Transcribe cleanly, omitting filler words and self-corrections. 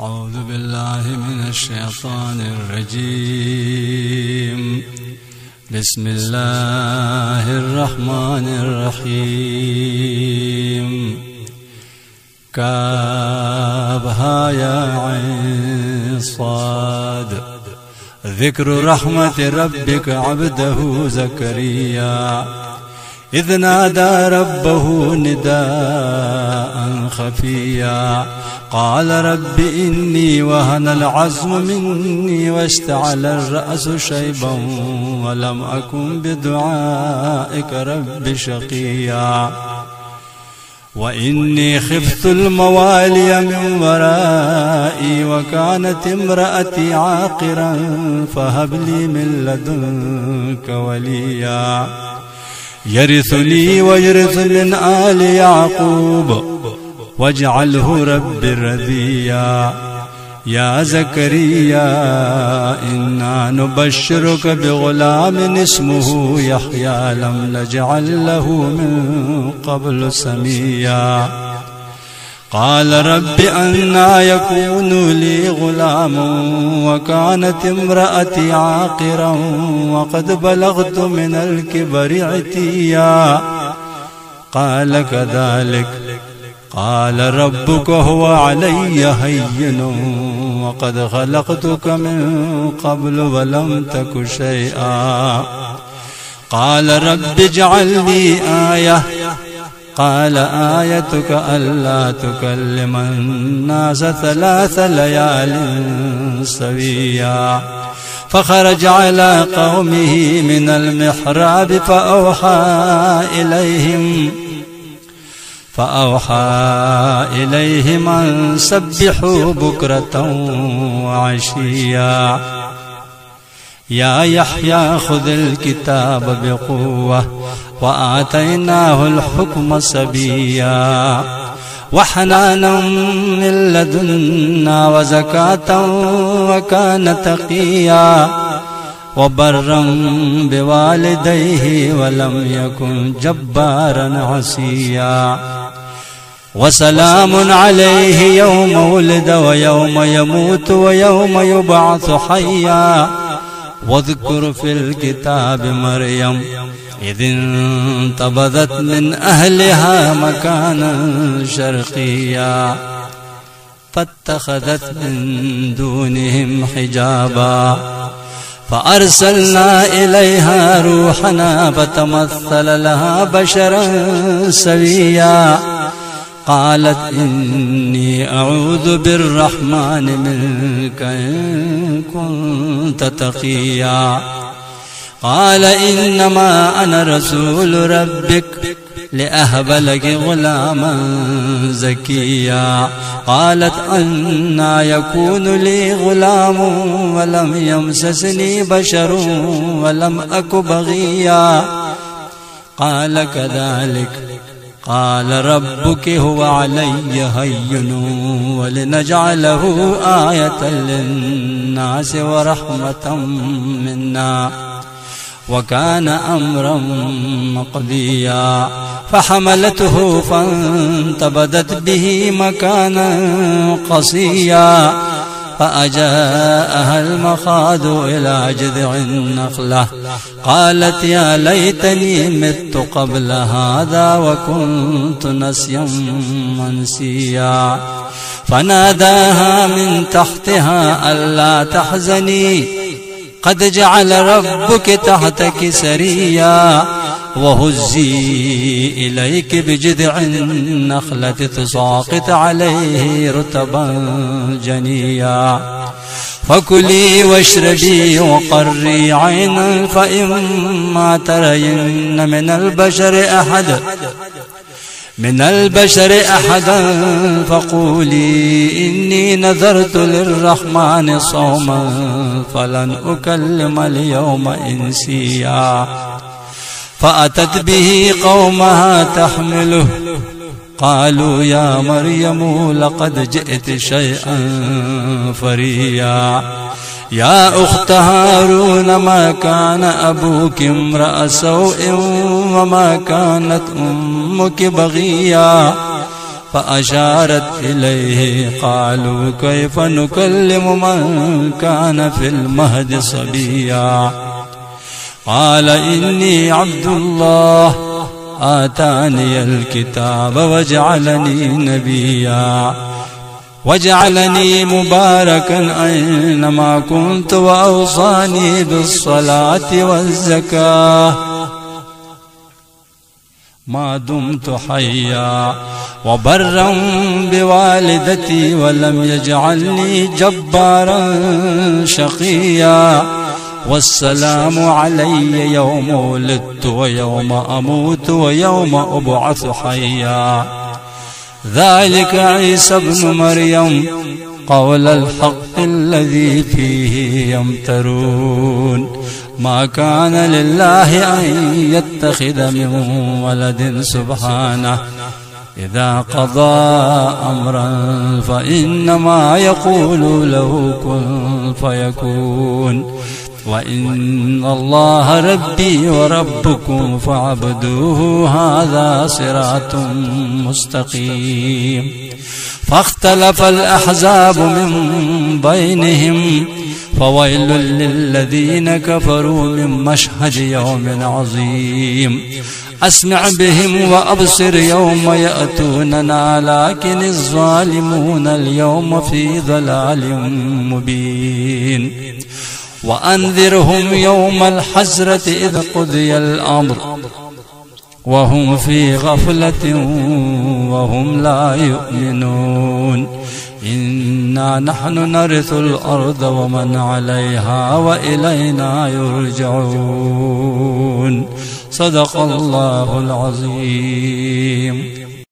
أعوذ بالله من الشيطان الرجيم. بسم الله الرحمن الرحيم. كافها يا عين صاد. ذكر رحمة ربك عبده زكريا إذ نادى ربه نداء خفيا قال رب إني وهن العظم مني واشتعل الرأس شيبا ولم أكن بدعائك رب شقيا وإني خفت الموالي من ورائي وكانت امرأتي عاقرا فهب لي من لدنك وليا يرثني ويرث من آل يعقوب واجعله رب رضيا يا زكريا إنا نبشرك بغلام اسمه يحيى لم نجعل له من قبل سميا قال رب أنى يكون لي غلام وكانت امرأتي عاقرا وقد بلغت من الكبر عتيا قال كذلك قال ربك هو علي هين وقد خلقتك من قبل ولم تك شيئا قال رب اجعل لي آية قال آيتك ألا تكلم الناس 3 ليال سويا فخرج على قومه من المحراب فأوحى إليهم أن سبحوا بكرة وعشيا يا يحيى خذ الكتاب بقوة وآتيناه الحكم صبيا وحنانا من لدنا وزكاة وكان تقيا وبرا بوالديه ولم يكن جبارا عصيا وسلام عليه يوم ولد ويوم يموت ويوم يبعث حيا واذكر في الكتاب مريم إذ انتبذت من أهلها مكانا شرقيا فاتخذت من دونهم حجابا فأرسلنا إليها روحنا فتمثل لها بشرا سويا قالت إني أعوذ بالرحمن منك إن كنت تقيا قال إنما أنا رسول ربك لأهب لك غلاما زكيا قالت أنى يكون لي غلام ولم يمسسني بشر ولم أك بغيا قال كذلك قال ربك هو علي هين ولنجعله آية للناس ورحمة منا وكان أمرا مقضيا فحملته فانتبذت به مكانا قصيا فأجاءها المخاض إلى جذع النخلة قالت يا ليتني مت قبل هذا وكنت نسيا منسيا فناداها من تحتها ألا تحزني قد جعل ربك تحتك سريا وهزي إليك بجذع النخلة تساقط عليه رطبا جنيا فكلي واشربي وقري عينا فإما ترين من البشر أحدا فقولي إني نذرت للرحمن صوما فلن أكلم اليوم إنسيا فأتت به قومها تحمله قالوا يا مريم لقد جئت شيئا فريا يا أخت هارون ما كان أبوك امرأ سوء وما كانت أمك بغيا فأشارت إليه. قالوا كيف نكلم من كان في المهد صبيا؟ قال إني عبد الله آتاني الكتاب وجعلني نبيا وجعلني مباركا أينما كنت وأوصاني بالصلاة والزكاة ما دمت حيا وبرا بوالدتي ولم يجعلني جبارا شقيا والسلام علي يوم ولدت ويوم أموت ويوم أبعث حيا. ذلك عيسى ابن مريم قول الحق الذي فيه يمترون. ما كان لله أن يتخذ من ولد سبحانه إذا قضى أمرا فإنما يقول له كن فيكون. وإن الله ربي وربكم فاعبدوه هذا صراط مستقيم. فاختلف الأحزاب من بينهم فويل للذين كفروا من مشهد يوم عظيم. أسمع بهم وأبصر يوم يأتوننا لكن الظالمون اليوم في ضلال مبين. وأنذرهم يوم الحسرة إذ قضي الأمر وهم في غفلة وهم لا يؤمنون. إنا نحن نرث الأرض ومن عليها وإلينا يرجعون. صدق الله العظيم.